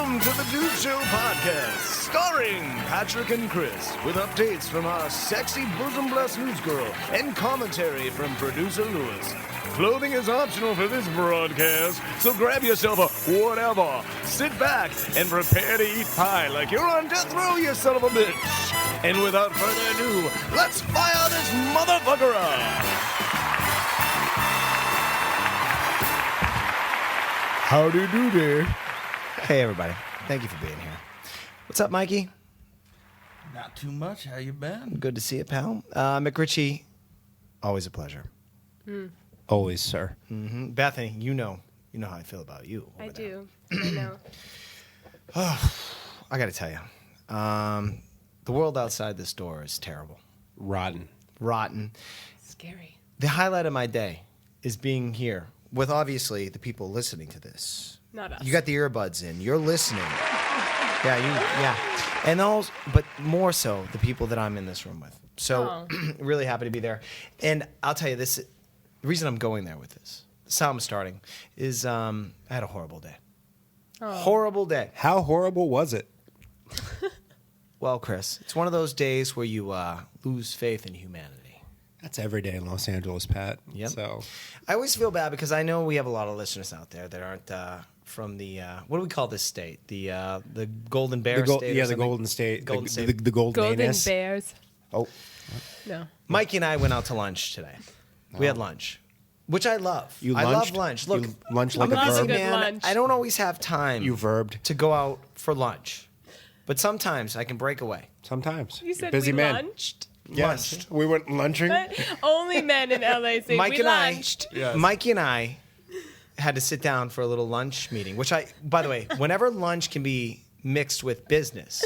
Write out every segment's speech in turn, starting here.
Welcome to the Dude Show podcast, starring Patrick and Chris, with updates from our sexy bosom-blessed news girl and commentary from producer Lewis. Clothing is optional for this broadcast, so grab yourself a whatever, sit back, and prepare to eat pie like you're on death row, you son of a bitch. And without further ado, let's fire this motherfucker up. Howdy doody. Hey, everybody. Thank you for being here. What's up, Mikey? Not too much. How you been? Good to see you, pal. McRitchie, always a pleasure. Always, sir. Mm-hmm. Bethany, you know how I feel about you. I do. I know. I got to tell you, the world outside this door is terrible. Rotten. Scary. The highlight of my day is being here with, obviously, the people listening to this. Not us. You got the earbuds in. You're listening. Yeah. And those, but more so, the people that I'm in this room with. So, really happy to be there. And I'll tell you this, the reason I'm going there with this, how I'm starting, is I had a horrible day. Horrible day. How horrible was it? Well, Chris, it's one of those days where you lose faith in humanity. That's every day in Los Angeles, Pat. Yep. So I always feel bad because I know we have a lot of listeners out there that aren't from the what do we call this state? The Golden Bear State. Yeah, the Golden State. Golden State. The Golden Golden Anus. Bears. Oh, No. Mikey and I went out to lunch today. We had lunch, which I love. You I lunched? love lunch. Look, You lunched like I'm a a busy verb? Good man. lunch. I don't always have time. You verbed. To go out for lunch, but sometimes I can break away. Sometimes. You said Busy we man. lunched? Yes, Lunched. we went lunching. But only men in LA say Mike we and lunched. Mikey and I had to sit down for a little lunch meeting, which by the way, whenever lunch can be mixed with business,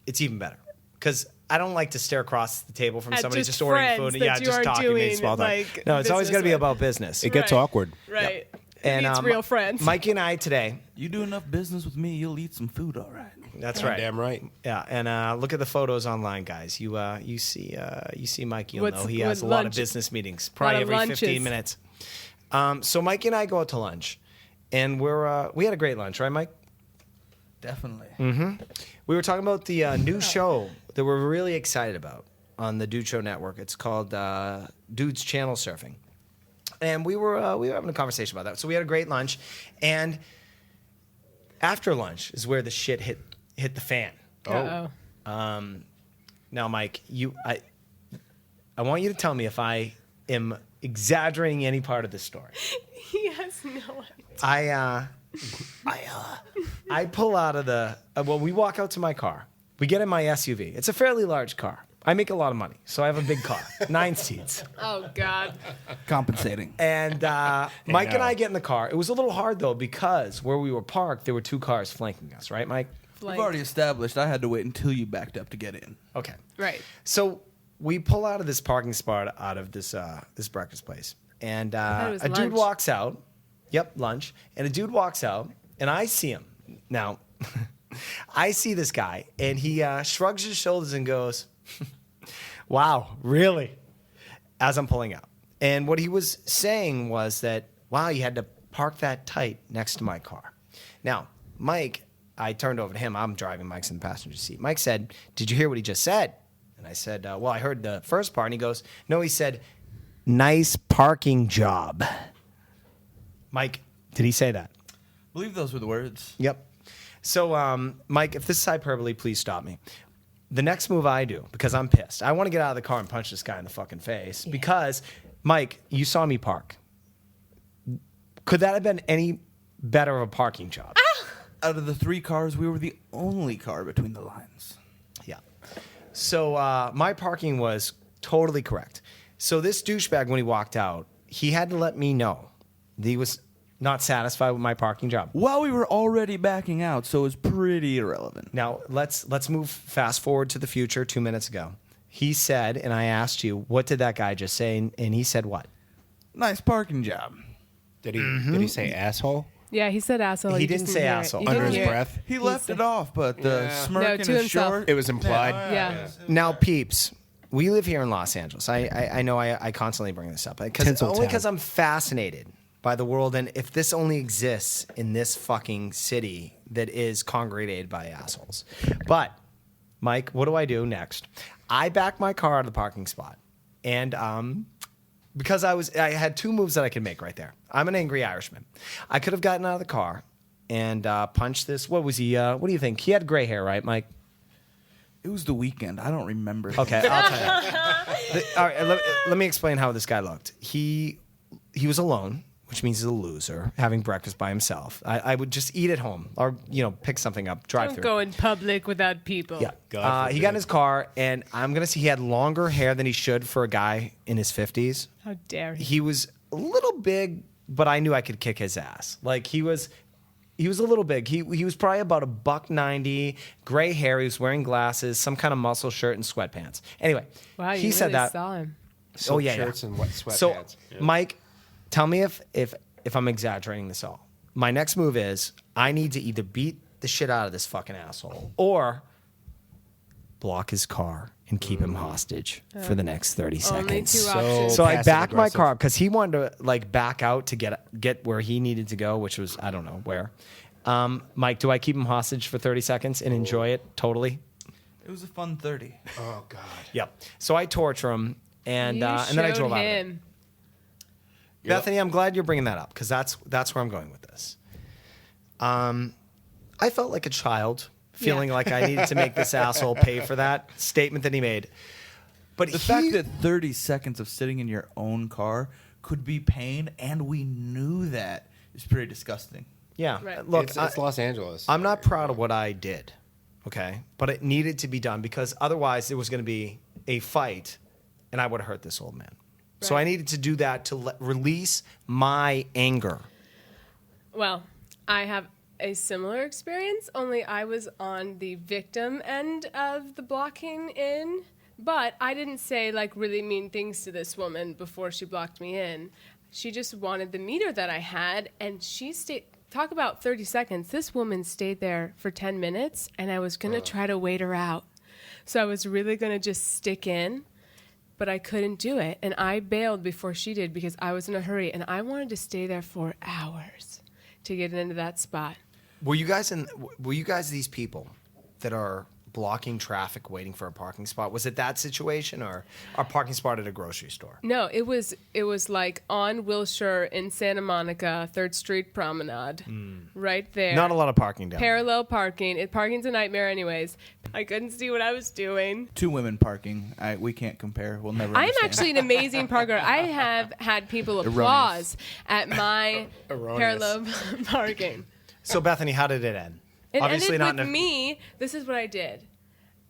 it's even better. Because I don't like to stare across the table from At somebody just just ordering friends food. that Yeah, you just are talking, maybe doing, small talk. like, No, it's always business got to be with. about business. It gets Right. awkward. Right. And It's real friends. Mikey and I today. You do enough business with me, you'll eat some food, all right. That's right. Damn right. Yeah, and look at the photos online, guys. You see Mikey. You'll know he has a what lot of lunch- business meetings, probably lot of every lunches. 15 minutes. So Mikey and I go out to lunch, and we had a great lunch, right, Mike? Definitely. We were talking about the new show that we're really excited about on the Dude Show Network. It's called Dude's Channel Surfing, and we were having a conversation about that. So we had a great lunch, and after lunch is where the shit hit the fan. Uh-oh. Now, Mike, I want you to tell me if I am exaggerating any part of this story. He has no idea. I pull out of we walk out to my car. We get in my SUV. It's a fairly large car. I make a lot of money, so I have a big car, 9 seats. Oh, God. Compensating. And Mike and I get in the car. It was a little hard, though, because where we were parked, there were 2 cars flanking us, right, Mike? We've already established I had to wait until you backed up to get in. Okay. Right. So we pull out of this parking spot out of this breakfast place, and thought it was a dude lunch. walks out. Yep, lunch. And a dude walks out, and I see him. Now, I see this guy, and he shrugs his shoulders and goes, "Wow, really?" As I'm pulling out. And what he was saying was that, wow, you had to park that tight next to my car. Now, Mike, I turned over to him. I'm driving. Mike's in the passenger seat. Mike said, "Did you hear what he just said?" And I said, "Well, I heard the first part." And he goes, "No," he said, "nice parking job." Mike, did he say that? I believe those were the words. Yep. So, Mike, if this is hyperbole, please stop me. The next move I do, because I'm pissed, I want to get out of the car and punch this guy in the fucking face. Because, Mike, you saw me park. Could that have been any better of a parking job? Out of the 3 cars, we were the only car between the lines. Yeah. So my parking was totally correct. So this douchebag, when he walked out, he had to let me know that he was not satisfied with my parking job. Well, we were already backing out, so it's pretty irrelevant. Now, let's move fast forward to the future 2 minutes ago. He said, and I asked you, what did that guy just say? And he said what? Nice parking job. Did he say asshole? Yeah, he said asshole. He You didn't just say hear it. asshole. You Under didn't his hear it. breath? He left said- it off, but the Yeah. smirk No, and to his himself. short. It was implied. Yeah. Now, peeps, we live here in Los Angeles. I know I constantly bring this up. Only Tinseltown. because I'm fascinated by the world. And if this only exists in this fucking city, that is congregated by assholes. But, Mike, what do I do next? I back my car out of the parking spot. And because I had two moves that I could make right there. I'm an angry Irishman. I could have gotten out of the car and punched this. What was he? What do you think? He had gray hair, right, Mike? It was the weekend. I don't remember. Okay, I'll tell you. All right, let me explain how this guy looked. He was alone, which means he's a loser, having breakfast by himself. I would just eat at home or, pick something up, drive Don't through. go in public without people. Yeah. He got in his car, and I'm going to say he had longer hair than he should for a guy in his 50s. How dare he? He was a little big, but I knew I could kick his ass. Like, he was a little big. He was probably about $190, gray hair. He was wearing glasses, some kind of muscle shirt, and sweatpants. Anyway, Wow, you he said really that. saw him. Silk yeah. shirts and wet sweatpants. So, Yeah. Mike, tell me if I'm exaggerating this all. My next move is I need to either beat the shit out of this fucking asshole or block his car and keep him hostage for the next 30 Only seconds. two options. So I Passive backed my aggressive. car up because he wanted to back out to get where he needed to go, which was I don't know where. Mike, do I keep him hostage for 30 seconds and enjoy it totally? It was a fun 30. Oh God. Yep. So I torture him and You then I showed drove out of it. him. Bethany, I'm glad you're bringing that up because that's where I'm going with this. I felt like a child feeling like I needed to make this asshole pay for that statement that he made. But The fact that 30 seconds of sitting in your own car could be pain, and we knew that, is pretty disgusting. yeah, Right. look, It's Los Angeles. I'm not proud of what I did, okay? But it needed to be done because otherwise there was going to be a fight and I would have hurt this old man. So I Right. needed to do that to release my anger. Well, I have a similar experience, only I was on the victim end of the blocking in. But I didn't say really mean things to this woman before she blocked me in. She just wanted the meter that I had, and she stayed. Talk about 30 seconds. This woman stayed there for 10 minutes, and I was going to try to wait her out. So I was really going to just stick in, but I couldn't do it. And I bailed before she did because I was in a hurry, and I wanted to stay there for hours to get into that spot. Were you guys these people that are blocking traffic waiting for a parking spot? Was it that situation or a parking spot at a grocery store? No, it was like on Wilshire in Santa Monica, 3rd Street Promenade, right there. Not a lot of parking down there. Parallel parking. Parking's a nightmare anyways. I couldn't see what I was doing. 2 women parking. We can't compare. We'll never I'm understand. actually an amazing parker. I have had people applause at my parallel parking. So Bethany, how did it end? It Obviously ended not with in a- me. This is what I did.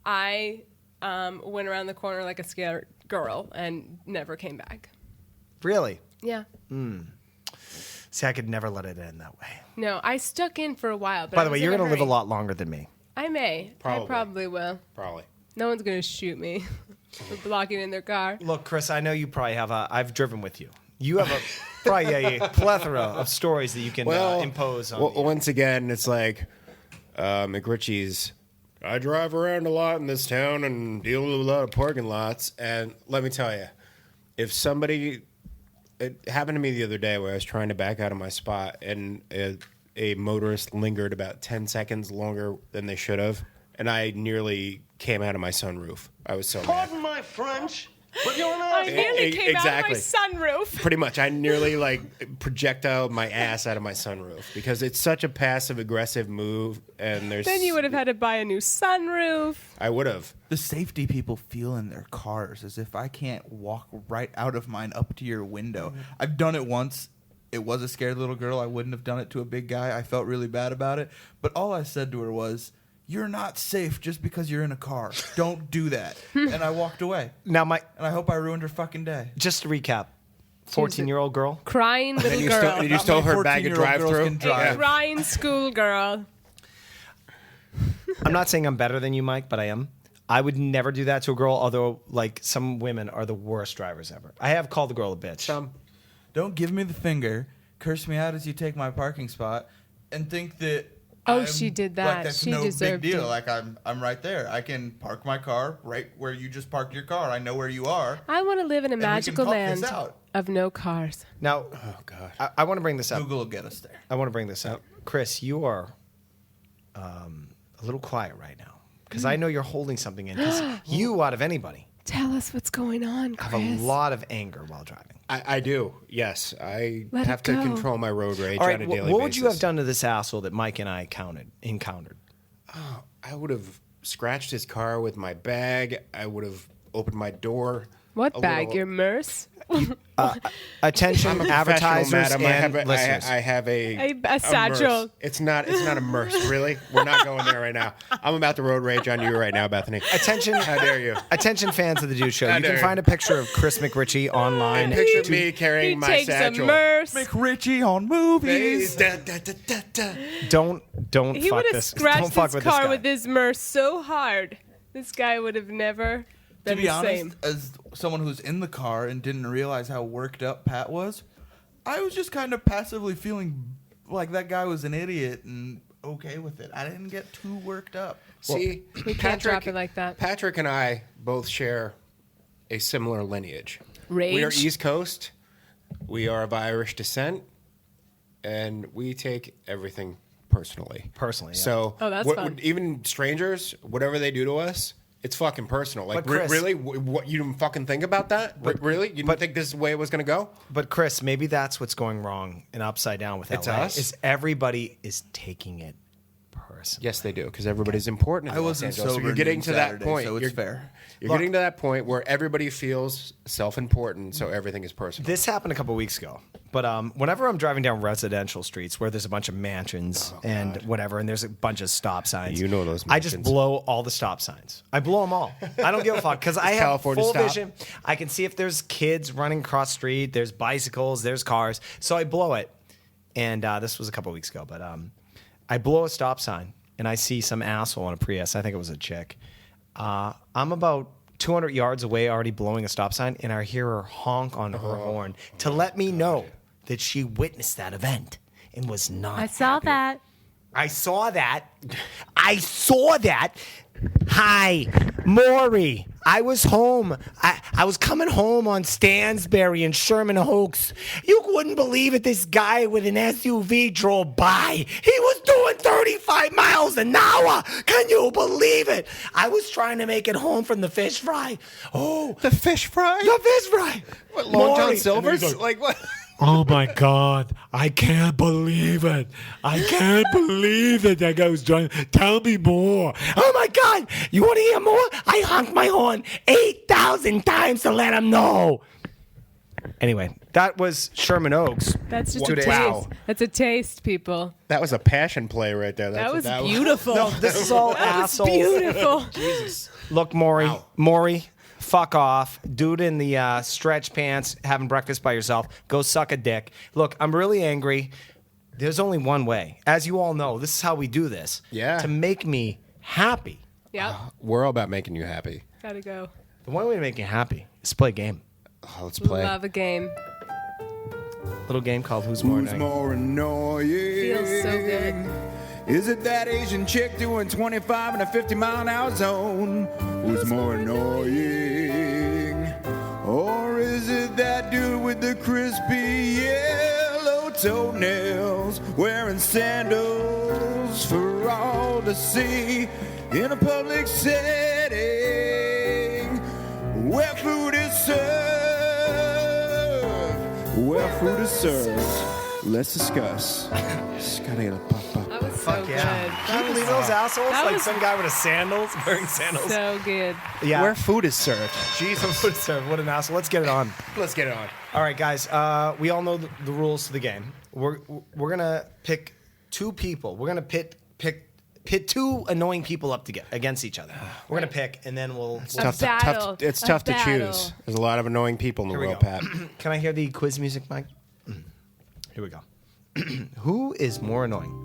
I went around the corner like a scared girl and never came back. Really? Yeah. See, I could never let it end that way. No, I stuck in for a while. But By I the way, was you're in going to live a hurry. lot longer than me. I may. Probably. I probably will. Probably. No one's going to shoot me for blocking in their car. Look, Chris, I know you probably have I've driven with you. You have probably a plethora of stories that you can impose on me. Once again, it's like McRitchie's. I drive around a lot in this town and deal with a lot of parking lots. And let me tell you, if somebody, it happened to me the other day where I was trying to back out of my spot and a motorist lingered about 10 seconds longer than they should have, and I nearly came out of my sunroof. I was so mad. Pardon my French, but you're I not. nearly came exactly. out of my sunroof. Pretty much. I nearly projectile my ass out of my sunroof because it's such a passive aggressive move. And there's. Then you would have had to buy a new sunroof. I would have. The safety people feel in their cars as if I can't walk right out of mine up to your window. I've done it once. It was a scared little girl. I wouldn't have done it to a big guy. I felt really bad about it. But all I said to her was, "You're not safe just because you're in a car. Don't do that." And I walked away. Now, And I hope I ruined her fucking day. just to recap, 14-year-old girl. Crying little You girl. you stole her bag of 14-year-old drive girls through. can drive. A crying schoolgirl. I'm not saying I'm better than you, Mike, but I am. I would never do that to a girl, although some women are the worst drivers ever. I have called the girl a bitch. Don't give me the finger, curse me out as you take my parking spot, and think that Oh, she did that. Like that's She no big deserved deal. it. Like I'm right there. I can park my car right where you just parked your car. I know where you are. I want to live in a we can magical talk this land out. of no cars. Now, Oh, God. I want to bring this up. Google will get us there. I want to bring this up. Chris, you are a little quiet right now because I know you're holding something in. Because you, out of anybody, Tell us what's going on, have Chris. a lot of anger while driving. I do. Yes, I Let have it to go. control my road rage All right, on a daily basis. what would you have done to this asshole that Mike and I encountered? I would have scratched his car with my bag. I would have opened my door. What a bag? little- Your Merce? Attention, advertisers Madam. and listeners. I have A satchel. Merce. It's not a merce, really. We're not going there right now. I'm about to road rage on you right now, Bethany. Attention, How dare you? Attention, fans of the Dude Show. How You can dare find you. a picture of Chris McRitchie online. Picture to- me He carrying my takes satchel. a Merce. McRitchie on movies. Da, da, da, da, da. Don't He fuck would have this. Don't scratched fuck his with this car guy. with his Merce so hard, this guy would have never To been be the honest, same. as someone who's in the car and didn't realize how worked up Pat was, I was just kind of passively feeling like that guy was an idiot and okay with it. I didn't get too worked up. See, We can't drop it like that. Patrick and I both share a similar lineage. Rage. We are East Coast. We are of Irish descent, and we take everything personally. Personally, yeah. So, Oh, that's fun. even strangers, whatever they do to us, it's fucking personal. Like, But Chris- really, what you didn't fucking think about that? Really, you didn't think this is the way it was going to go? But Chris, maybe that's what's going wrong and upside down with It's LA. us? Is everybody is taking it personally. Yes, they do, because everybody's important. In I Los wasn't Angeles. So sober you're getting noon to that Saturday, point. so it's you're, fair. You're getting to that point where everybody feels self-important, so everything is personal. This happened a couple weeks ago, but whenever I'm driving down residential streets where there's a bunch of mansions and whatever, and there's a bunch of stop signs, You know those I just mansions. blow all the stop signs. I blow them all. I don't give a fuck because I have California full stop. vision. I can see if there's kids running across the street, there's bicycles, there's cars, so I blow it. And this was a couple weeks ago, but I blow a stop sign and I see some asshole on a Prius. I think it was a chick. I'm about 200 yards away already blowing a stop sign, and I hear her honk on her horn to let me know that she witnessed that event and was not I saw happy. that. I saw that. I saw that. Hi, Maury. I was home. I was coming home on Stansbury and Sherman Oaks. You wouldn't believe it. This guy with an SUV drove by. He was doing 35 miles an hour. Can you believe it? I was trying to make it home from the fish fry. Oh, the fish fry? the fish fry. What, Long John Maury. Silver's? Like what? Oh my God, I can't believe it. I can't believe it. That guy was driving. Tell me more. Oh my God! You want to hear more? I honked my horn 8,000 times to let him know. Anyway, that was Sherman Oaks. That's just 2 a days. taste. Wow. That's a taste, people. That was a passion play right there. That was what beautiful. No, this is all That was assholes. beautiful. Look, Maury, fuck off. Dude in the stretch pants having breakfast by yourself. Go suck a dick. Look, I'm really angry. There's only one way. As you all know, this is how we do this. Yeah. To make me happy. Yep. We're all about making you happy. Gotta go. The one way to make you happy is to play a game. Oh, let's play. Love a game. Little game called Who's More Who's Annoying. more annoying? Feels so good. Is it that Asian chick doing 25 in a 50-mile-an-hour zone? Who's more annoying? Or is it that dude with the crispy yellow toenails wearing sandals for all to see in a public setting where food is served? Where food is served. Let's discuss. That was so good. Can you believe those assholes? that Like was- some guy with a sandals, wearing sandals. So good. Yeah. Where food is served. Jesus, what an asshole. Let's get it on. Let's get it on. All right, guys. We all know the rules to the game. We're gonna pick two people. We're gonna pit two annoying people up against each other. We're gonna pick, and then we'll. battle. It's A tough to battle. choose. There's a lot of annoying people in the Here we world, go. Pat. Can I hear the quiz music, Mike? Here we go. Who is more annoying?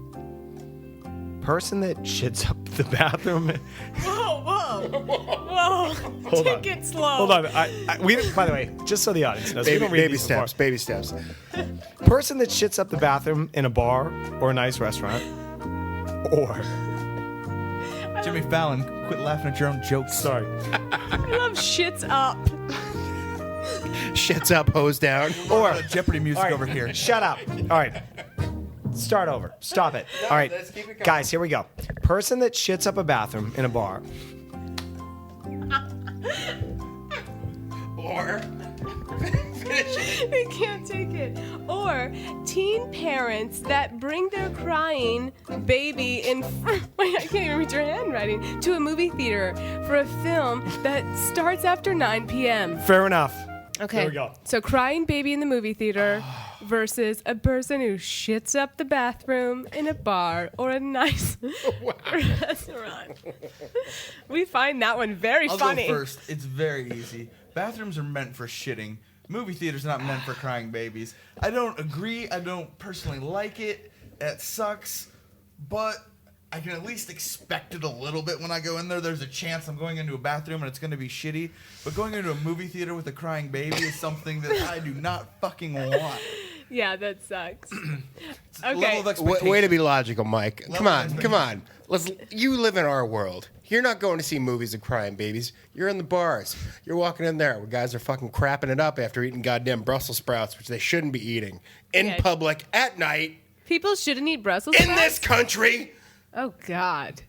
Person that shits up the bathroom. Whoa. Hold Take on. it slow. Hold on. By the way, just so the audience knows, we don't read Baby these before. steps. Baby steps. Person that shits up the bathroom in a bar or a nice restaurant, or Jimmy Fallon, quit laughing at your own jokes. sorry, I love shits up. Shits up, hose down. or Jeopardy music all right, over here. Shut up. All right, start over. Stop it. All right, let's keep it going. guys, here we go. person that shits up a bathroom in a bar. Or I can't take it. Or teen parents that bring their crying baby in. Wait, I can't even read your handwriting. To a movie theater for a film that starts after 9 p.m. Fair enough. Okay. There we go. So crying baby in the movie theater versus a person who shits up the bathroom in a bar or a nice restaurant. We find that one very I'll funny. go first. It's very easy. Bathrooms are meant for shitting. Movie theaters not meant for crying babies. I don't agree. I don't personally like it. It sucks. But I can at least expect it a little bit when I go in there. There's a chance I'm going into a bathroom and it's going to be shitty. But going into a movie theater with a crying baby is something that I do not fucking want. Yeah, that sucks. Level Okay. of expectation. way to be logical, Mike. Come on, Level come on. You live in our world. You're not going to see movies of crying babies. You're in the bars. You're walking in there where guys are fucking crapping it up after eating goddamn Brussels sprouts, which they shouldn't be eating in Yeah. public at night People shouldn't eat Brussels in sprouts? this country. Oh, God.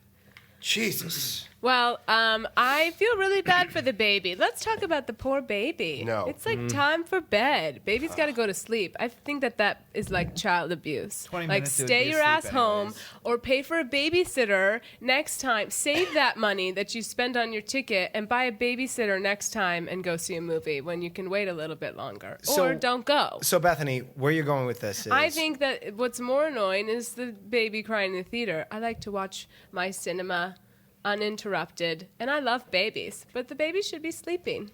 Jesus. Well, I feel really bad for the baby. Let's talk about the poor baby. No. It's like time for bed. Baby's got to go to sleep. I think that is like child abuse. 20 Like, minutes, it would stay be your asleep ass home anyways. or pay for a babysitter next time. Save that money that you spend on your ticket and buy a babysitter next time and go see a movie when you can wait a little bit longer. So- or don't go. So Bethany, where you're going with this is I think that what's more annoying is the baby crying in the theater. I like to watch my cinema uninterrupted, and I love babies, but the babies should be sleeping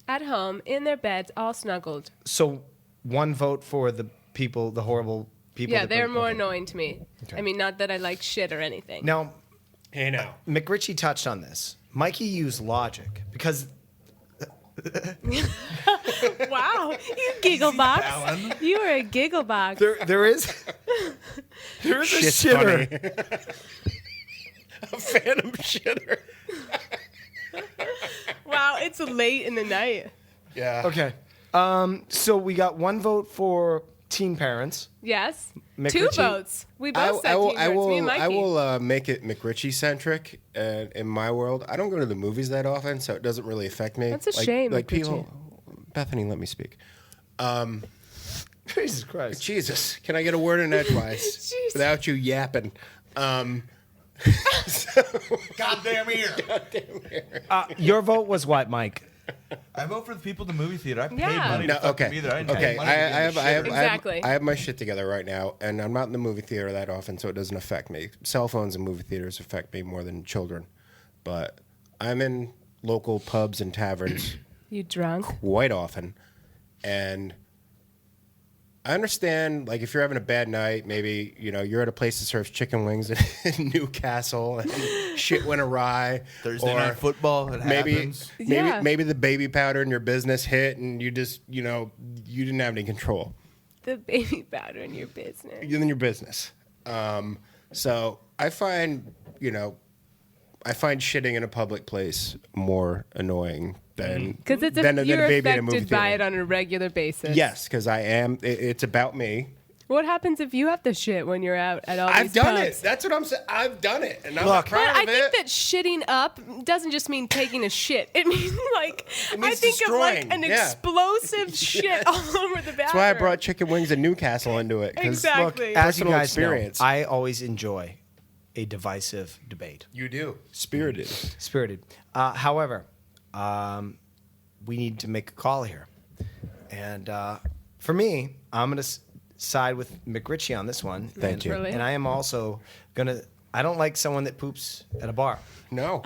at home in their beds, all snuggled. so. One vote for the people, the horrible people. Yeah, that they're bring- more okay. annoying to me. I mean, not that I like shit or anything. Now, Hey, now. McRitchie touched on this. Mikey used logic because Wow, you giggle box. Alan. You are a giggle box. there is a Shit's shitter. funny. A phantom shitter. Wow, it's late in the night. Yeah. Okay. So we got one vote for teen parents. Yes, McRitchie- 2 votes. We both said team votes. Me and Mikey. I will make it McRitchie centric in my world. I don't go to the movies that often, so it doesn't really affect me. That's a shame, Like McRitchie. people, Bethany, let me speak. Jesus Christ. Jesus, can I get a word in edgewise Jeez. without you yapping? Goddamn ear. Your vote was what, Mike? I vote for the people in the movie theater. I paid Yeah. money No, to fucking okay. be there. I didn't Okay. pay money to be in the shitter. Exactly. I have my shit together right now, and I'm not in the movie theater that often, so it doesn't affect me. Cell phones and movie theaters affect me more than children, but I'm in local pubs and taverns You drunk? quite often, and I understand, like, if you're having a bad night, maybe, you're at a place that serves chicken wings in Newcastle and shit went awry. Thursday or night football. It happens. Yeah. maybe the baby powder in your business hit and you just, you didn't have any control The baby powder in your business. in your business. So I find shitting in a public place more annoying than Because than a you're baby in a movie affected by it theater. on a regular basis. Yes, because I am. It's about me. What happens if you have to shit when you're out at all I've these done pubs? it. That's what I'm saying. I've done it, and I'm Look. not But proud I of think it. that shitting up doesn't just mean taking a shit. It means like It I means think of like destroying. an Yeah. explosive shit all over the bathroom. That's why I brought chicken wings in Newcastle into it. 'cause Exactly. As you Personal guys experience. know, I always enjoy a divisive debate. You do. Spirited. Spirited. However, we need to make a call here. And for me, I'm going to side with McRitchie on this one. Thank you. Really? And I am also going to, I don't like someone that poops at a bar. No.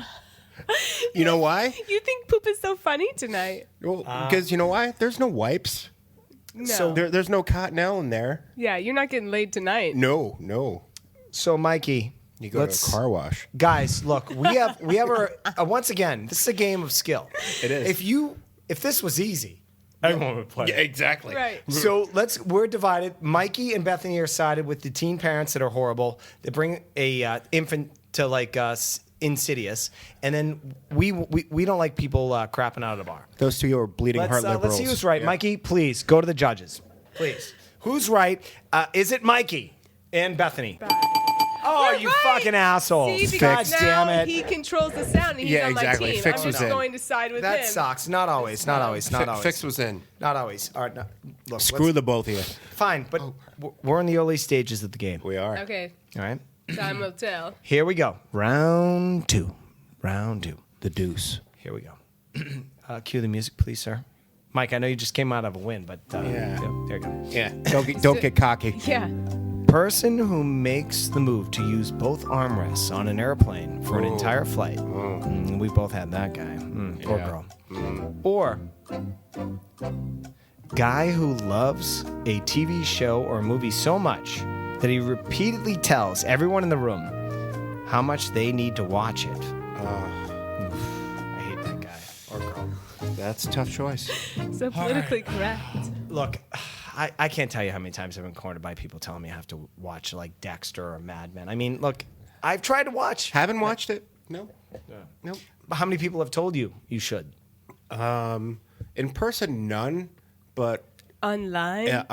You know why? You think poop is so funny tonight? Well, because you know why? There's no wipes. No. So There's no Cottonelle in there. Yeah, you're not getting laid tonight. No. So Mikey, You go to a car wash. Guys, look, we have once again, this is a game of skill. It is. If this was easy, everyone would play. Yeah, exactly. Right. So we're divided. Mikey and Bethany are sided with the teen parents that are horrible. They bring a infant to like us, insidious, and then we don't like people crapping out at a bar. Those two are bleeding heart liberals. Let's see who's right. Yeah. Mikey, please go to the judges. Please. Who's right? Is it Mikey and Bethany? Oh, We're you right. fucking asshole. See, God because damn now it. he controls the sound and he's Yeah, on exactly. my team. Fix I'm was just in. going to side with That him. sucks. Not always. Not always. Not always. Fix was in. Not always. All right, no, look, Screw let's- the both of you. Fine, but we're in the early stages of the game. We are. Okay, All right. time will tell. Here we go. Round two. Round two. The deuce. Here we go. Cue the music, please, sir. Mike, I know you just came out of a win, but Yeah. there you go. Yeah. Don't get cocky. Yeah. Person who makes the move to use both armrests on an airplane for an entire flight. We both had that guy. Poor Yeah. girl. Or guy who loves a TV show or movie so much that he repeatedly tells everyone in the room how much they need to watch it. I hate that guy or girl. That's a tough choice. So politically correct. Look, I can't tell you how many times I've been cornered by people telling me I have to watch like Dexter or Mad Men. I mean, look, I've tried to watch. Haven't watched it? No. Nope. How many people have told you you should? In person, none. But Online?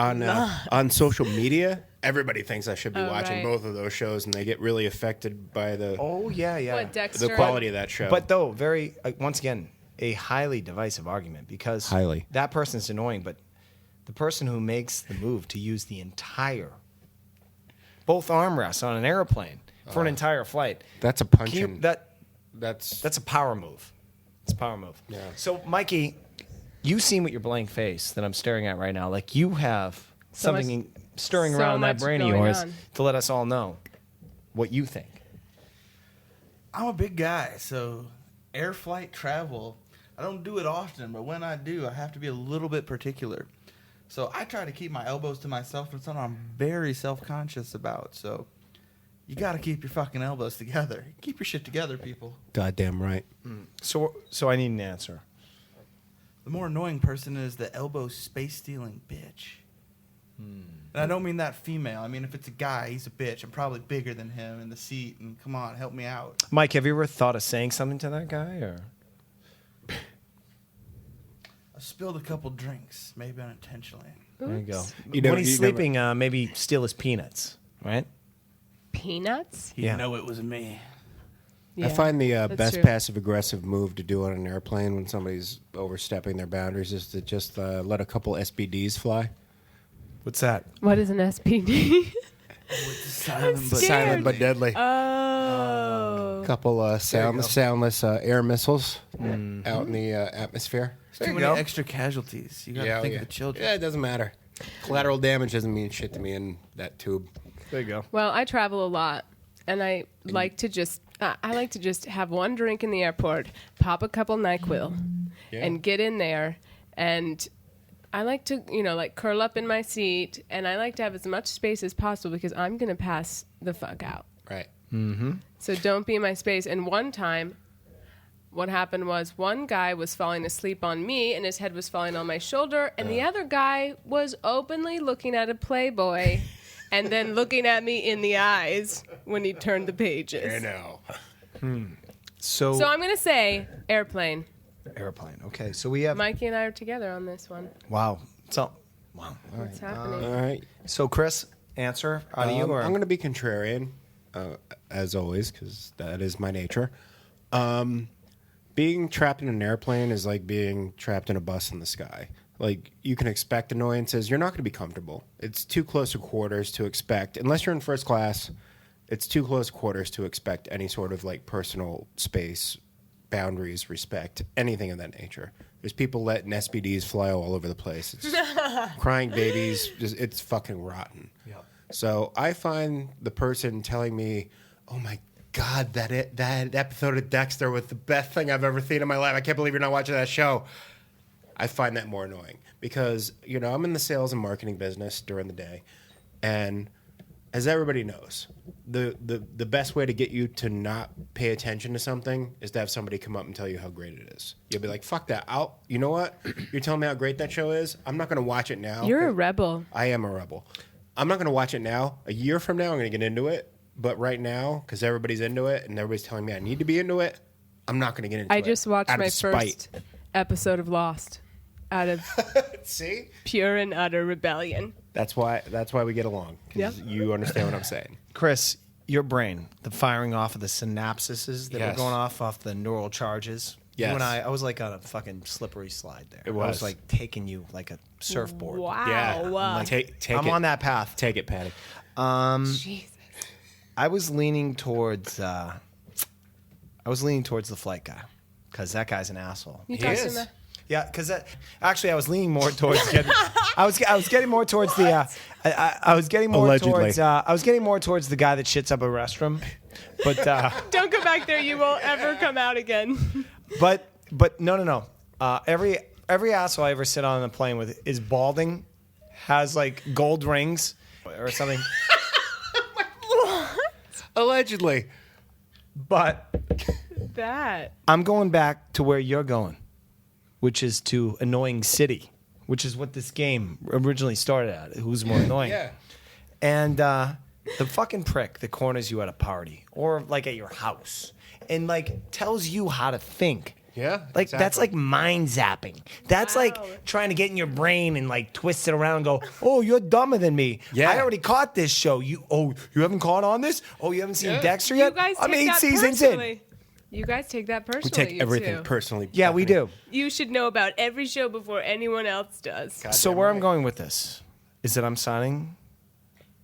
on social media, everybody thinks I should be Oh, watching right. both of those shows, and they get really affected by the Oh yeah. What, Dexter? the quality of that show. But though, very once again, a highly divisive argument because Highly. that person's annoying, but the person who makes the move to use the entire both armrests on an airplane for an entire flight. that's a Can punch you, in. that's a power move. It's a power move. Yeah. So, Mikey, you seem with your blank face that I'm staring at right now. Like you have So much- something stirring so around in that much brain of going yours on. to let us all know what you think. I'm a big guy, so air flight travel, I don't do it often, but when I do, I have to be a little bit particular. So I try to keep my elbows to myself. It's something I'm very self-conscious about. So you got to keep your fucking elbows together. Keep your shit together, people. Goddamn right. So I need an answer. The more annoying person is the elbow space-stealing bitch. And I don't mean that female. I mean, if it's a guy, he's a bitch. I'm probably bigger than him in the seat. And come on, help me out. Mike, have you ever thought of saying something to that guy? Or I spilled a couple drinks, maybe unintentionally. there you go. You know- when he's you never- sleeping, maybe steal his peanuts, right? Peanuts? You Yeah. know it was me. I Yeah, find the that's best true. passive aggressive move to do on an airplane when somebody's overstepping their boundaries is to just let a couple SBDs fly. What's that? What is an SPD? Silent, but scared. Silent but deadly. Oh. Couple soundless air missiles out in the atmosphere. Too many extra casualties. You got to think of the children. Yeah, it doesn't matter. Collateral damage doesn't mean shit to me in that tube. There you go. Well, I travel a lot, and I like to just have one drink in the airport, pop a couple NyQuil, and get in there. And I like to, like curl up in my seat, and I like to have as much space as possible because I'm gonna pass the fuck out. Right. So don't be in my space. And one time, what happened was one guy was falling asleep on me, and his head was falling on my shoulder, and the other guy was openly looking at a Playboy. And then looking at me in the eyes when he turned the pages. I know. So So I'm going to say airplane. airplane. Okay, so we have Mikey and I are together on this one. wow. So wow. What's happening? All right. So Chris, answer out of you or I'm going to be contrarian, as always, because that is my nature. Being trapped in an airplane is like being trapped in a bus in the sky. Like, you can expect annoyances. You're not going to be comfortable. It's too close to quarters to expect. Unless you're in first class, it's too close quarters to expect any sort of, like, personal space, boundaries, respect, anything of that nature. There's people letting SBDs fly all over the place. It's crying babies. It's fucking rotten. Yep. So I find the person telling me, oh, my God, that episode of Dexter was the best thing I've ever seen in my life. I can't believe you're not watching that show. I find that more annoying because, I'm in the sales and marketing business during the day. And as everybody knows, the best way to get you to not pay attention to something is to have somebody come up and tell you how great it is. You'll be like, fuck that. You know what? You're telling me how great that show is? I'm not going to watch it now. You're a rebel. I am a rebel. I'm not going to watch it now. A year from now, I'm going to get into it. But right now, because everybody's into it and everybody's telling me I need to be into it, I'm not going to get into it. I just watched out of my spite. first episode of Lost out of See? pure and utter rebellion. That's why we get along. 'Cause Yep. you understand what I'm saying. Chris, your brain, the firing off of the synapses that were Yes. going off the neural charges. Yes. You and I was like on a fucking slippery slide there. It I was was. like taking you like a surfboard. Wow. Yeah. Like, Take I'm it. on that path. Take it, Patty. Jesus. I was leaning towards the flight guy because that guy's an asshole. You He talked to is. him. Yeah, because actually I was leaning more towards getting. I was getting more towards the. I was getting more Allegedly. towards. I was getting more towards the guy that shits up a restroom, but Don't go back there. You won't ever come out again. but no. Every asshole I ever sit on a plane with is balding, has like gold rings or something. Allegedly. But That. I'm going back to where you're going, which is to Annoying City, which is what this game originally started at. Who's more annoying? Yeah. And the fucking prick that corners you at a party or like at your house and like tells you how to think. Yeah, Like that's exactly. like mind zapping. That's Wow. like trying to get in your brain and like twist it around and go, "Oh, you're dumber than me. Yeah. I already caught this show. You haven't caught on this? Oh, you haven't seen Yeah. Dexter You yet? guys I'm take 8 that seasons in." personally. You guys take that personally. We take you everything two. personally. Yeah, we do. You should know about every show before anyone else does. So where I'm going with this is that I'm signing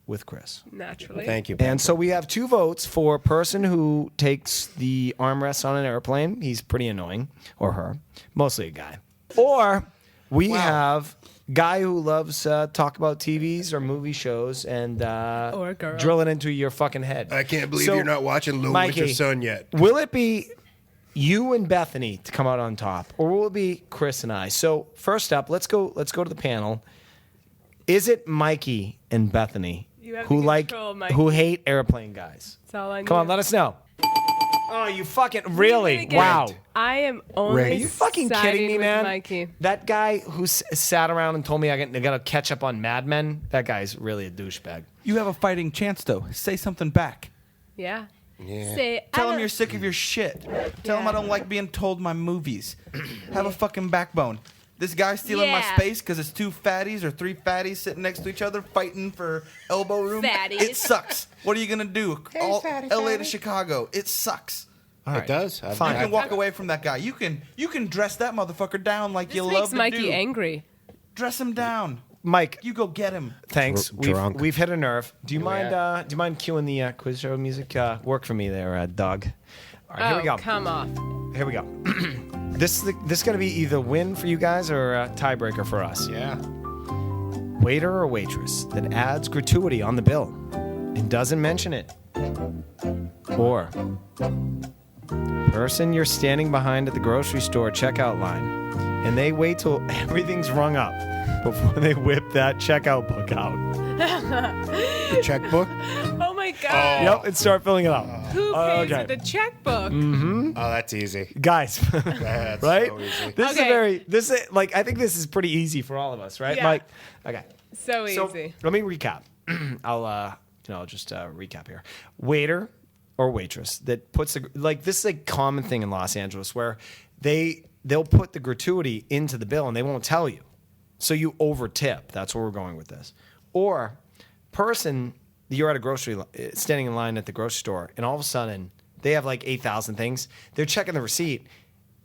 with Chris. Naturally. Thank you. And so we have 2 votes for person who takes the armrest on an airplane. He's pretty annoying, or her, mostly a guy. Or we have guy who loves talk about TVs or movie shows and Or a girl. drill it into your fucking head. I can't believe So, you're not watching Little Mikey, Winter Sun yet. Will it be you and Bethany to come out on top, or will it be Chris and I? So first up, let's go to the panel. Is it Mikey and Bethany You have who the like control, Mikey. who hate airplane guys? It's all on Come you. on, let us know. Oh, you fucking Again, really? Wow. I am only Are you fucking kidding siding me, with man? Mikey. That guy who sat around and told me I got to catch up on Mad Men, that guy's really a douchebag. You have a fighting chance, though. Say something back. Yeah. Yeah. Say, Tell I him don't- you're sick of your shit. Tell him I don't like being told my movies. Have a fucking backbone. This guy's stealing my Yeah. space because it's 2 fatties or 3 fatties sitting next to each other fighting for elbow room. Fatties. It sucks. What are you gonna do? LA to Chicago. It sucks. It does. Fine. You can walk away from that guy. You can dress that motherfucker down like This you makes love to Mikey do. angry. Dress him down. Mike, You go get him. thanks. Drunk. We've hit a nerve. Do you we mind? at? Do you mind cueing the quiz show music? Work for me there, Doug. All right, here we go. Come off. Here we go. This is going to be either win for you guys or a tiebreaker for us. Yeah. Waiter or waitress that adds gratuity on the bill and doesn't mention it. Or person you're standing behind at the grocery store checkout line and they wait till everything's rung up before they whip that checkout book out. The checkbook. Oh my God. Yep, and start filling it out. Who pays Okay. with the checkbook? Oh, that's easy. Guys, That's right? so easy. This is like I think this is pretty easy for all of us, right? Yeah. Mike? Okay. So So easy. let me recap. I'll just recap here. Waiter or waitress that puts this is a common thing in Los Angeles where they'll put the gratuity into the bill and they won't tell you, so you over tip. That's where we're going with this. Or person you're at a standing in line at the grocery store and all of a sudden they have like 8,000 things. They're checking the receipt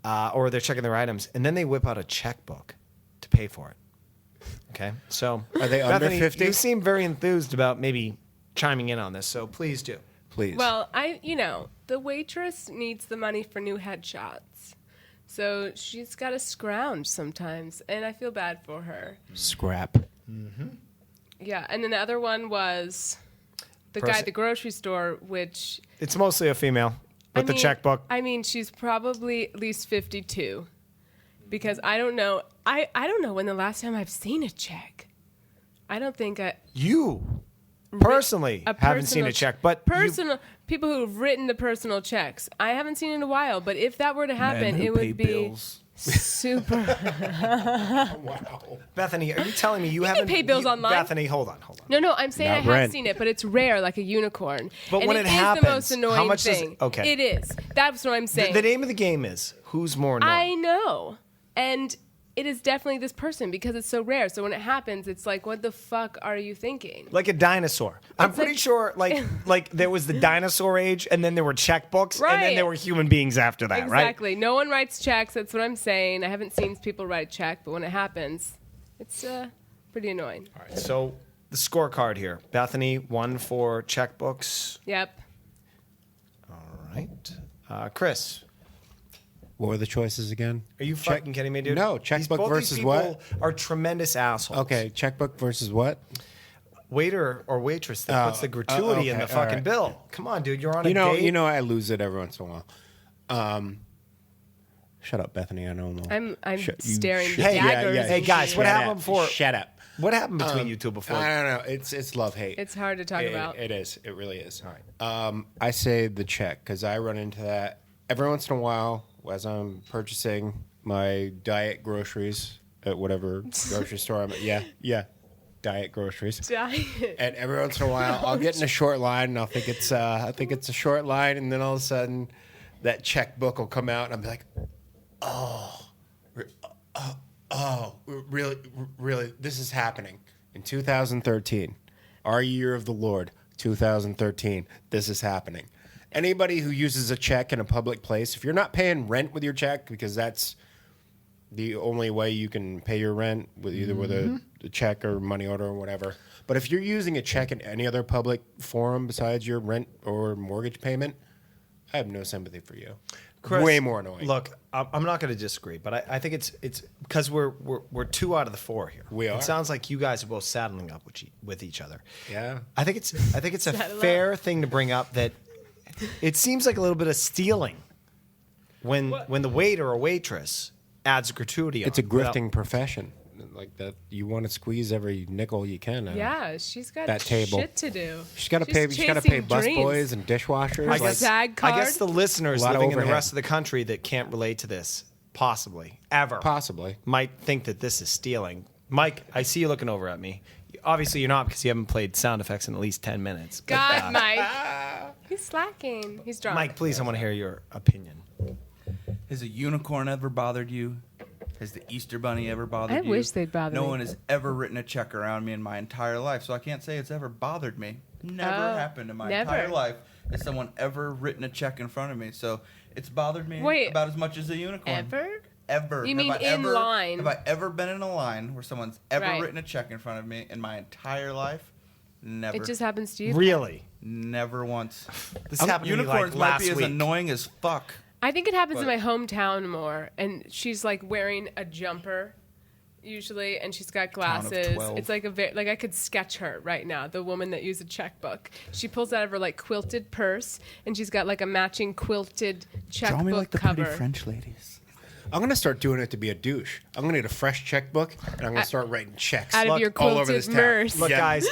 or they're checking their items and then they whip out a checkbook to pay for it. Okay, so Are they under Bethany, 50? You seem very enthused about maybe chiming in on this, so please do. Please. Well, the waitress needs the money for new headshots. So she's got to scrounge sometimes, and I feel bad for her. Scrap. Yeah, and then the other one was the guy at the grocery store, which... It's mostly a female with the checkbook. I mean, she's probably at least 52. Because I don't know. I don't know when the last time I've seen a check. I don't think You personally haven't seen a check, but people who've written the personal checks. I haven't seen in a while, but if that were to happen, who it pay would be bills. super. Bethany, are you telling me you can haven't pay bills online. Bethany, hold on. No, I'm saying Not I have rent. seen it, but it's rare, like a unicorn. But and when it is happens, the most annoying how much does thing. it- okay. It is. That's what I'm saying. The name of the game is who's more annoying. I know. And it is definitely this person because it's so rare. So when it happens, it's like, what the fuck are you thinking? Like a dinosaur. I'm pretty sure, like there was the dinosaur age, and then there were checkbooks, and then Right. there were human beings after that, right? Exactly. No one writes checks. That's what I'm saying. I haven't seen people write a check, but when it happens, it's pretty annoying. All right. So the scorecard here: Bethany 1 for checkbooks. Yep. All right. Chris, What were the choices again? are you fucking kidding me, dude? No, Both checkbook these versus people what? Are tremendous assholes. Okay, checkbook versus what? Waiter or waitress that puts the gratuity in okay, the fucking all right. bill. Come on, dude. You're on a You know, date. I lose it every once in a while. Shut up, Bethany. I know. I'm You staring shut- daggers. Hey, guys, what Shut happened up. before? Shut up. What happened between you two before? I don't know. It's love hate. It's hard to talk about. It is. It really is. I say the check because I run into that every once in a while as I'm purchasing my diet groceries at whatever grocery store I'm at. Yeah, diet groceries. Diet. And every once in a while, I'll get in a short line, and I'll think it's a short line, and then all of a sudden, that checkbook will come out, and I'll be like, really, this is happening in 2013, our year of the Lord, 2013. This is happening. Anybody who uses a check in a public place, if you're not paying rent with your check, because that's the only way you can pay your rent, with either with a check or money order or whatever. But if you're using a check in any other public forum besides your rent or mortgage payment, I have no sympathy for you. Chris, way more annoying. Look, I'm not going to disagree, but I think it's because we're 2 out of the 4 here. We are. It sounds like you guys are both saddling up with each other. Yeah. I think it's a Saddle fair thing to bring up that it seems like a little bit of stealing when the waiter or waitress adds a gratuity. It's a without- grifting profession. Like that, you want to squeeze every nickel you can. Out of Yeah, she's got that table. shit to do. She's got to pay. She's got to pay chasing busboys dreams. and dishwashers. Her Like, SAG card. I guess the listeners A lot of living in the overhead. rest of the country that can't relate to this, possibly, ever, possibly. might think that this is stealing. Mike, I see you looking over at me. Obviously, you're not because you haven't played sound effects in at least 10 minutes. But, God, Mike. He's slacking. He's drunk. Mike, please, I want to hear your opinion. Has a unicorn ever bothered you? Has the Easter Bunny ever bothered I you? wish they'd bother No me. one has ever written a check around me in my entire life, so I can't say it's ever bothered me. Never Oh, happened in my never. entire life has someone ever written a check in front of me. So it's bothered me Wait. about as much as a unicorn. Ever? Ever. You Have mean I in ever, line? Have I ever been in a line where someone's ever Right. written a check in front of me in my entire life? Never. It just happens to you. Really? Never once. This happened to me Unicorns like might last be as week. annoying as fuck. I think it happens in But- my hometown more, and she's like wearing a jumper, usually, and she's got Town of glasses. 12. It's like like I could sketch her right now. The woman that used a checkbook. She pulls out of her like quilted purse, and she's got like a matching quilted checkbook Draw me like the cover. pretty French ladies. I'm gonna start doing it to be a douche. I'm gonna get a fresh checkbook and I'm gonna start writing checks Out of Look, your all over this quilted town. purse. Look, Yeah. guys,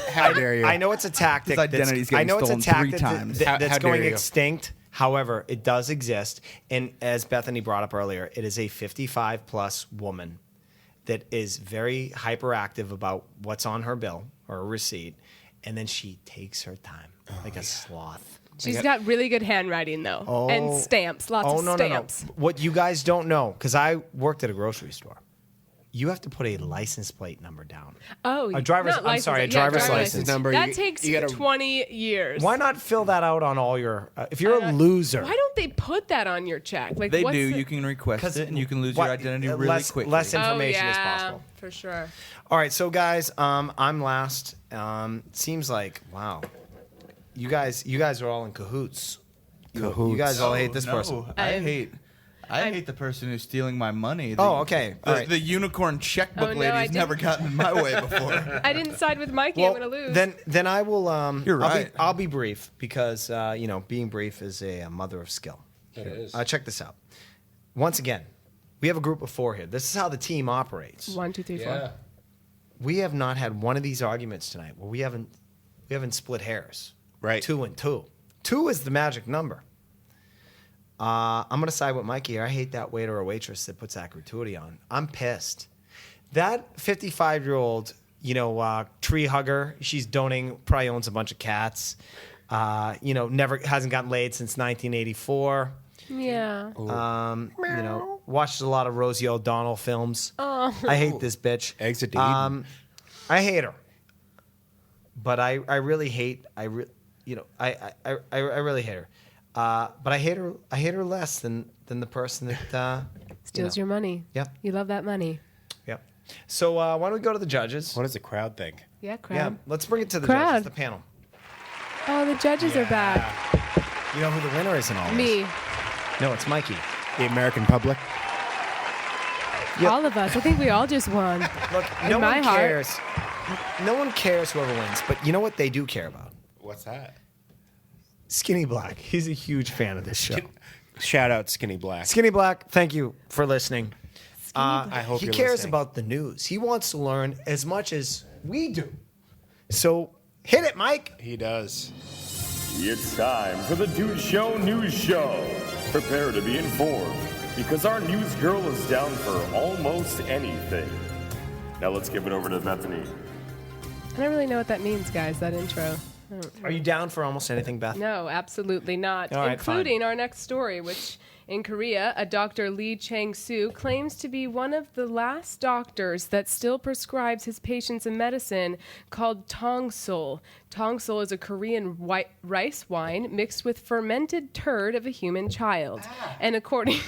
How dare you? I know it's a tactic. His identity's getting I know it's a stolen 3 tactic times. How that's dare going you. extinct. However, it does exist, and as Bethany brought up earlier, it is a 55-plus woman that is very hyperactive about what's on her bill or her receipt, and then she takes her time like a sloth. She's got really good handwriting though, and stamps, lots of no, stamps. no. What you guys don't know, because I worked at a grocery store, you have to put a license plate number down. Oh, A driver's- not I'm license, sorry, a yeah, driver's license number. That You- takes you gotta- 20 years. Why not fill that out on all your? If you're a loser, Why don't they put that on your check? Like They what's do. the- You can request 'Cause it, and you can lose what- your identity really less- quickly. less Oh, information yeah, as possible. for sure. All right, so guys, I'm last. Seems like wow, you guys are all in cahoots. You guys all hate this person. I I'm- hate the person who's stealing my money. Oh, okay. All right. The unicorn checkbook Oh, no, I lady's never didn't. gotten in my way before. I didn't side with Mikey. I'm gonna lose. Then I will. You're right. I'll be brief because being brief is a mother of skill. It is. Check this out. Once again, we have a group of 4 here. This is how the team operates. 1, 2, 3, 4. Yeah. We have not had one of these arguments tonight where we haven't split hairs. Right. 2 and 2. 2 is the magic number. I'm gonna side with Mikey here. I hate that waiter or waitress that puts that gratuity on. I'm pissed. That 55-year-old, tree hugger. She's donating. Probably owns a bunch of cats. Never hasn't gotten laid since 1984. Yeah. Watched a lot of Rosie O'Donnell films. Oh. I hate this bitch. Exit to Eden. I hate her, but I really hate. I really hate her. But I hate her less than the person that Steals your money. Yep. You love that money. Yep. So why don't we go to the judges? What does the crowd think? Yeah, crowd. Yeah, let's bring it to the Crowd. judges, the panel. Oh, the judges are back. You know who the winner is in all this? Me. No, it's Mikey. The American public. Yep. All of us. I think we all just won. Look, In no my one heart. cares. No one cares whoever wins, but you know what they do care about? What's that? Skinny Black. He's a huge fan of this show. Shout out Skinny Black. Skinny Black, thank you for listening. I hope he you're cares listening. about the news. He wants to learn as much as we do. So hit it, Mike. He does. It's time for the Dude Show News Show. Prepare to be informed, because our news girl is down for almost anything. Now let's give it over to Bethany. I don't really know what that means, guys, that intro. Are you down for almost anything, Beth? No, absolutely not. All right, Including our next story, which in Korea, a Dr. Lee Chang-soo claims to be one of the last doctors that still prescribes his patients a medicine called tongsul. Tongsul is a Korean rice wine mixed with fermented turd of a human child. And according...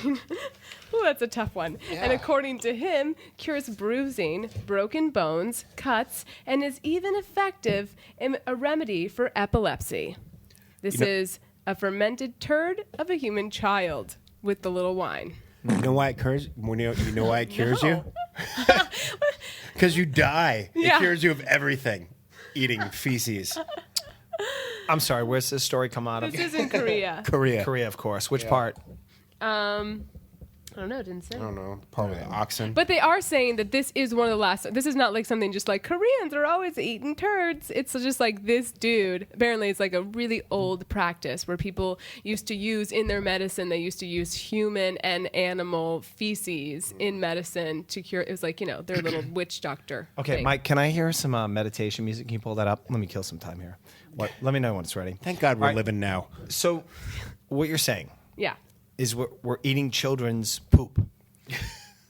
Ooh, that's a tough one. Yeah. And according to him, cures bruising, broken bones, cuts, and is even effective in a remedy for epilepsy. This is a fermented turd of a human child with the little wine. You know why it cures? You know why it cures you? Because you die. Yeah. It cures you of everything. Eating feces. I'm sorry, where's this story come out of? This is in Korea. Korea. Korea, of course. Which part? I don't know, didn't say. I don't know. Probably the oxen. But they are saying that this is one of the last. This is not like something just like Koreans are always eating turds. It's just like this dude. Apparently, it's like a really old practice where people used to use in their medicine. They used to use human and animal feces in medicine to cure. It was like their little witch doctor. Okay, thing. Mike, can I hear some meditation music? Can you pull that up? Let me kill some time here. Let me know when it's ready. Thank God we're All right. living now. So, what you're saying Yeah. is we're eating children's poop.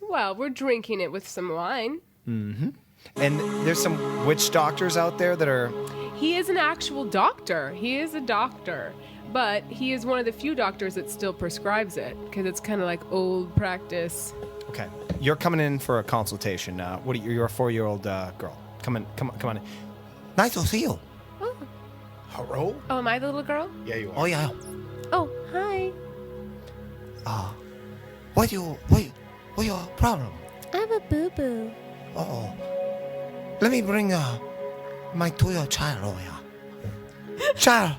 Well, we're drinking it with some wine. And there's some witch doctors out there that are... He is an actual doctor. He is a doctor. But he is one of the few doctors that still prescribes it because it's kind of like old practice. Okay, you're coming in for a consultation. You're a 4-year-old girl. Come on in. Nice to see you. Oh. Hello? Oh, am I the little girl? Yeah, you are. Oh, yeah. Oh, hi. What's your problem? I have a boo-boo. Oh. Let me bring my 2-year-old child over here. Child,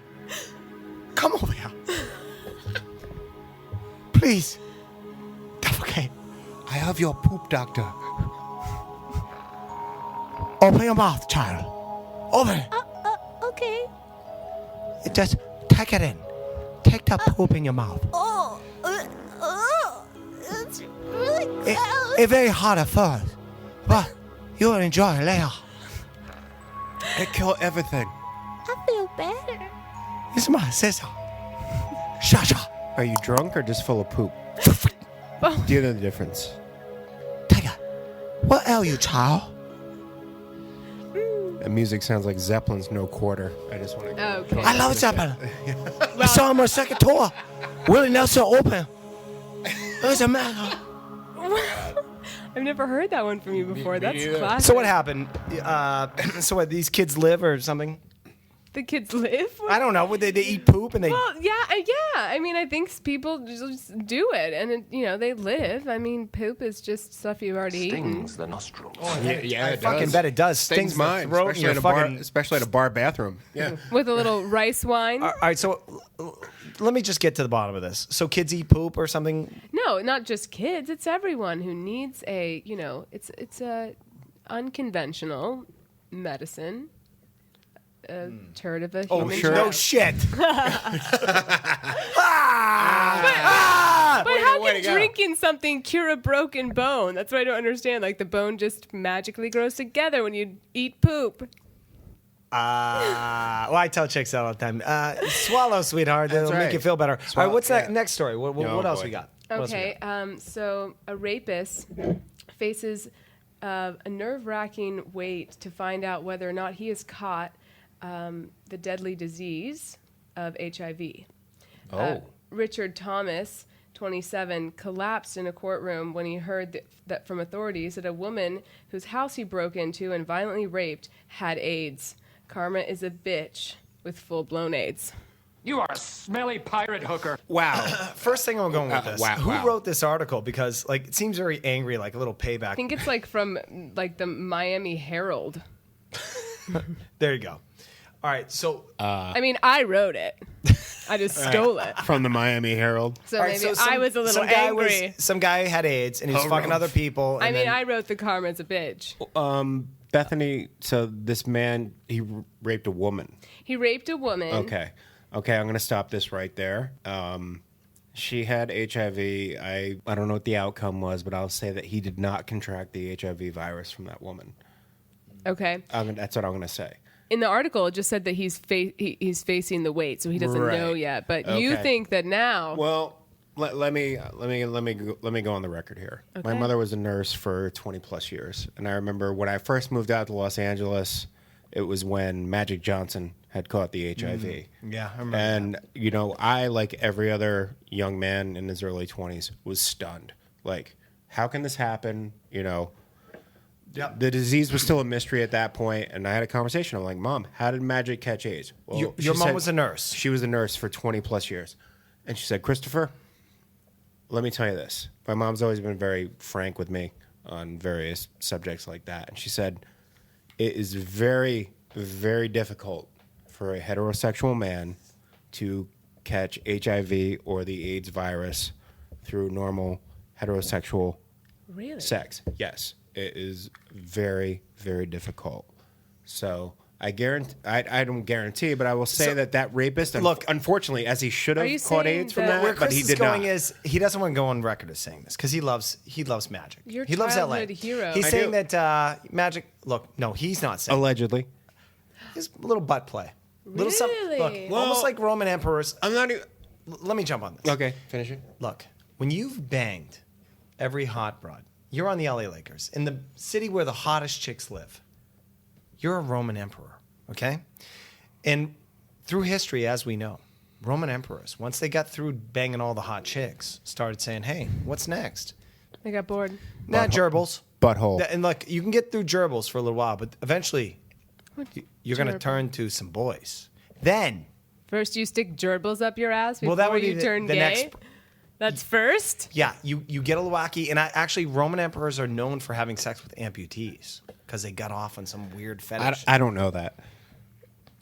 come over here. Please. Defecate. I have your poop doctor. Open your mouth, child. Open it. Okay. Just take it in. Take the poop in your mouth. It's really It's very hard at first, but you'll enjoy it later. It kill everything. I feel better. It's my sister. Shut up. Are you drunk or just full of poop? Do you know the difference? Take it. What ail you, child? The music sounds like Zeppelin's No Quarter. I just want to. Okay. I love Zeppelin. I saw him on second tour. Willie Nelson open. It was a man. I've never heard that one from you before. That's neither. classic. So what happened? So what? These kids live or something? The kids live? I don't know. Would they eat poop and they? Well, yeah. I mean, I think people just do it, and they live. I mean, poop is just stuff you've already eaten. the nostrils. Yeah, I fucking bet it does. Stings Stings mine, the throat. especially And at your a bar, fucking... especially at a bar bathroom. Yeah. With a little rice wine. All right. So let me just get to the bottom of this. So kids eat poop or something? No, not just kids. It's everyone who needs a, it's a unconventional medicine. A turd of a human sure. No child. shit. But how way can to go. drinking something cure a broken bone? That's what I don't understand. Like the bone just magically grows together when you eat poop. Well, I tell chicks that all the time. Swallow, sweetheart. It'll make you feel better. All right, what's that next story? What else boy. we got? Okay, so a rapist faces a nerve-wracking wait to find out whether or not he has caught the deadly disease of HIV. Richard Thomas, 27, collapsed in a courtroom when he heard that from authorities that a woman whose house he broke into and violently raped had AIDS. Karma is a bitch with full-blown AIDS. You are a smelly pirate hooker. Wow. First thing I'm going with this. Wow. Who wrote this article? Because it seems very angry, like a little payback. I think it's from the Miami Herald. There you go. All right, so I wrote it. I just stole it. From the Miami Herald. So all right, maybe I was a little angry. Some guy had AIDS and he was fucking other people. And I wrote the karma's a bitch. Bethany, so this man, he raped a woman. He raped a woman. Okay, I'm going to stop this right there. She had HIV. I don't know what the outcome was, but I'll say that he did not contract the HIV virus from that woman. Okay. That's what I'm going to say. In the article, it just said that he's facing the weight, so he doesn't know yet. But you think that now? Well, let me go on the record here. Okay. My mother was a nurse for 20 plus years, and I remember when I first moved out to Los Angeles, it was when Magic Johnson had caught the HIV. Yeah, I remember. And I, like every other young man in his early 20s, was stunned. Like, how can this happen? Yep. The disease was still a mystery at that point, and I had a conversation. I'm like, Mom, how did Magic catch AIDS? Well, your she mom said was a nurse. She was a nurse for 20 plus years. And she said, Christopher, let me tell you this. My mom's always been very frank with me on various subjects like that. And she said, it is very, very difficult for a heterosexual man to catch HIV or the AIDS virus through normal heterosexual sex. Yes. It is very, very difficult. So I don't guarantee, but I will say that rapist, unfortunately, as he should have caught AIDS from that, where but Chris he is did going not. is he doesn't want to go on record as saying this because he loves Magic. Your he loves LA. childhood hero. He's I saying do. that Magic. Look, no, he's not saying. Allegedly. He's a little butt play. Little Really? look, almost like Roman emperors. I'm not even. Let me jump on this. Okay, finish it. Look, when you've banged every hot broad, you're on the LA Lakers, in the city where the hottest chicks live. You're a Roman emperor, okay? And through history, as we know, Roman emperors, once they got through banging all the hot chicks, started saying, hey, what's next? They got bored. Nah, gerbils. Butthole. And look, you can get through gerbils for a little while, but eventually you're going to turn to some boys. Then. First, you stick gerbils up your ass before that would be you turn the gay? next. That's first? Yeah, you get a little wacky. And actually, Roman emperors are known for having sex with amputees because they got off on some weird fetish. I don't know that.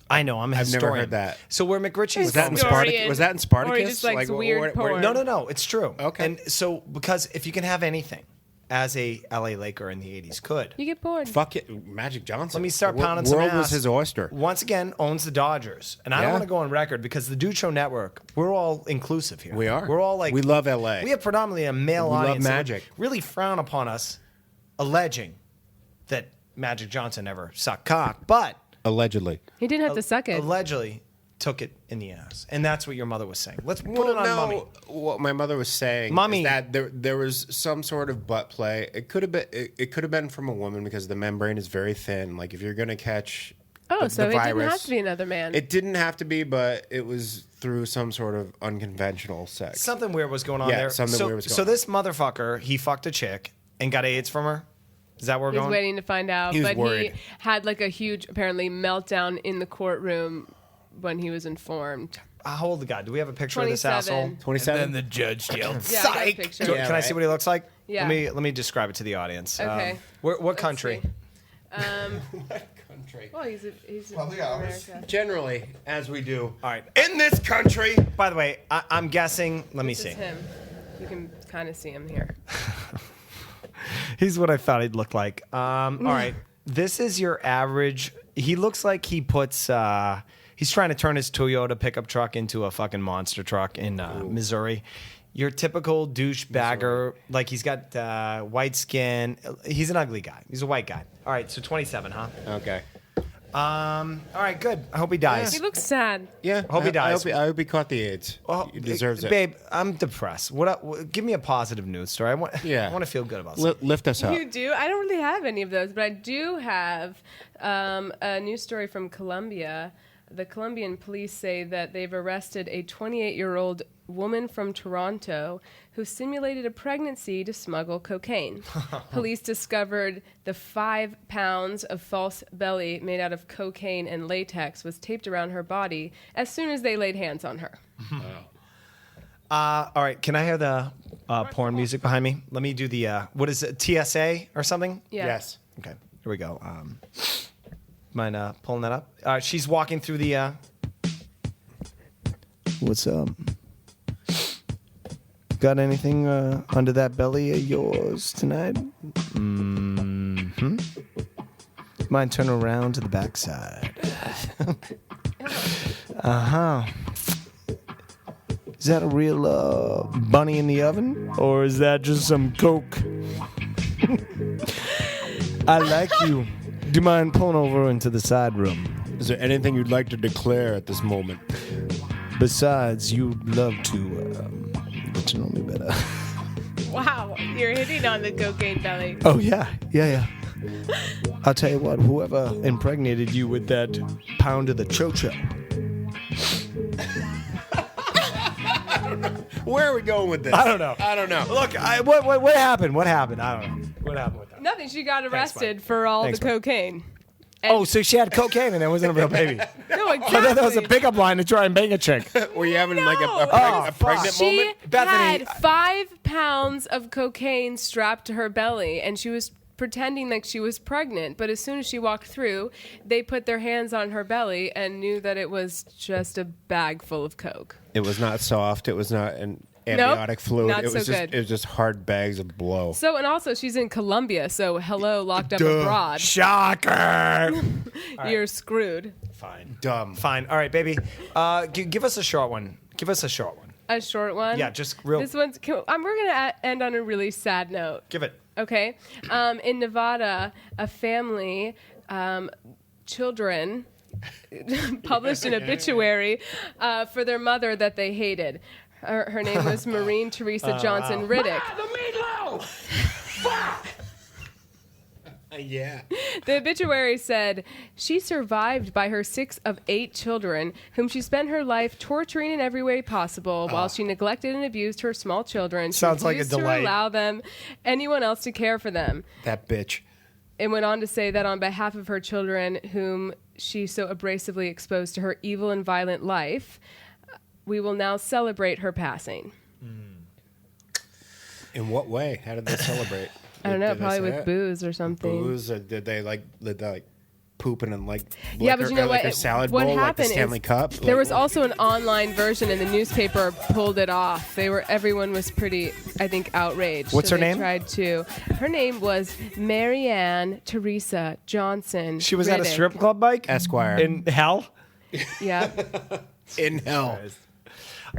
I know, I'm a I've historian. never heard that. So where McRitchie's Was that in Historian. Was that in Spartacus? Or he just likes weird porn. No, it's true. Okay. And so because if you can have anything, as a LA Laker in the 80s could. You get bored. Fuck it, Magic Johnson. Let me start pounding some World ass. was his oyster. Once again, owns the Dodgers. And I don't Yeah. want to go on record because the Dude Show Network, we're all inclusive here. We are. We're all like... We love LA. We have predominantly a male We love audience. that Magic. really frown upon us alleging that Magic Johnson never sucked cock, but... Allegedly. He didn't have to suck it. Allegedly took it in the ass. And that's what your mother was saying. Let's put it on Mommy. What my mother was saying Mommy. is that there was some sort of butt play. It could have been from a woman because the membrane is very thin. Like if you're gonna catch Oh, so the it virus, didn't have to be another man. It didn't have to be, but it was through some sort of unconventional sex. Something weird was going on Yeah, there. something weird was going so on. this motherfucker, he fucked a chick and got AIDS from her? Is that where we're He was going? waiting to find out, He was but worried. he had like a huge, apparently, meltdown in the courtroom when he was informed. How old the guy? Do we have a picture of this 27. asshole? 27. And then the judge yelled, Yeah, I got a "Psych!" picture. Can I see what he looks like? Yeah. Let me describe it to the audience. Okay. What country? Country. Well, he's Probably in ours. America. Generally, as we do. All right. In this country. By the way, I'm guessing. Let me This see. is him. You can kind of see him here. He's what I thought he'd look like. All right. This is your average. He looks like he puts. He's trying to turn his Toyota pickup truck into a fucking monster truck in Missouri. Your typical douchebagger. Like he's got white skin. He's an ugly guy. He's a white guy. All right. So 27, huh? Okay. All right, good. I hope he dies. He looks sad. Yeah. Hope he dies. I hope he caught the AIDS. Well, He deserves it. Babe, I'm depressed. Give me a positive news story. I want to feel good about something. Lift us up. You do? I don't really have any of those, but I do have a news story from Colombia. The Colombian police say that they've arrested a 28-year-old woman from Toronto who simulated a pregnancy to smuggle cocaine. Police discovered the 5 pounds of false belly made out of cocaine and latex was taped around her body as soon as they laid hands on her. All right, can I hear the porn music behind me? Let me do the, what is it, TSA or something? Yeah. Yes. Okay, here we go. Mind pulling that up? She's walking through the, what's up? Got anything under that belly of yours tonight? Mm-hmm. Mind turn around to the backside. Uh-huh. Is that a real bunny in the oven? Or is that just some coke? I like you. Do you mind pulling over into the side room? Is there anything you'd like to declare at this moment? Besides, you'd love to get to know me better. Wow, you're hitting on the cocaine belly. Oh, yeah. I'll tell you what, whoever impregnated you with that pound of the chocho. Where are we going with this? I don't know. Look, what happened? What happened? I don't know. What happened with that? Nothing. She got arrested Mike. for all Thanks, the Mike. cocaine. Oh, so she had cocaine and it wasn't a real baby. No, I thought that was a pickup line to try and bang a chick. Were you having like No. a pregnant She moment? Bethany, had 5 pounds of cocaine strapped to her belly, and she was pretending like she was pregnant. But as soon as she walked through, they put their hands on her belly and knew that it was just a bag full of coke. It was not soft. It was not an amniotic fluid. not It was so just good. it was just hard bags of blow. So, and also she's in Colombia, so hello, locked up abroad. Shocker. You're screwed. Fine. Dumb. Fine. All right, baby. Give us a short one. A short one? Yeah, just real. This one's, we're going to end on a really sad note. Give it. Okay. In Nevada, a family, children, published an obituary for their mother that they hated. Her name was Maureen Teresa Johnson Riddick. The meatloaf! Fuck! Yeah. The obituary said, she survived by her 6 of 8 children, whom she spent her life torturing in every way possible while she neglected and abused her small children. She Sounds like a refused delight. to allow anyone else to care for them. That bitch. It went on to say that on behalf of her children, whom she so abrasively exposed to her evil and violent life, we will now celebrate her passing. In what way? How did they celebrate? I don't know, Did they probably say with it? booze or something. Booze? Or did they like pooping and like Yeah, liquor, but you know like what? a salad What bowl, like the happened Stanley is Cup? there was also an online version, and the newspaper pulled it off. Everyone was pretty, I think, outraged. What's so her they name? Tried to. Her name was Marianne Teresa Johnson. She was at a Riddick. strip club, Mike? Esquire. In hell? Yeah. in hell.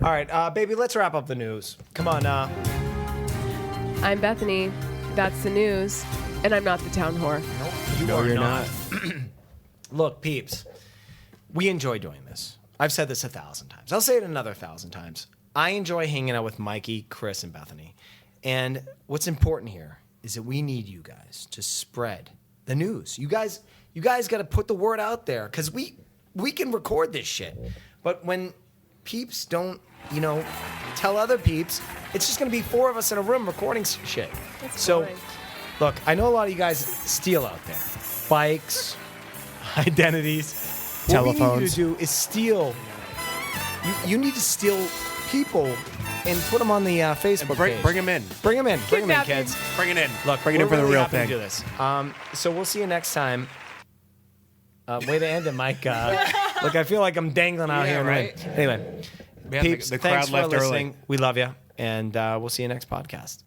All right, baby, let's wrap up the news. Come on. I'm Bethany. That's the news, and I'm not the town whore. No, you're not. Look, peeps, we enjoy doing this. I've said this 1,000 times. I'll say it another 1,000 times. I enjoy hanging out with Mikey, Chris, and Bethany. And what's important here is that we need you guys to spread the news. You guys got to put the word out there because we can record this shit. But when peeps don't, tell other peeps, it's just going to be 4 of us in a room recording shit. That's So, boring. look, I know a lot of you guys steal out there. Bikes, identities. What we need you Telephones. to do is steal. You need to steal people and put them on the Facebook page. Bring them in. Bring them in. Bring them in, Kidnapping. kids. Bring it in. Look, bring it in we're for the really real happy to thing. do this. So we'll see you next time. Way to end it, Mike. Look, I feel like I'm dangling out Yeah, here. right. Anyway, Man, peeps, the thanks crowd for left early. listening. We love you, and we'll see you next podcast.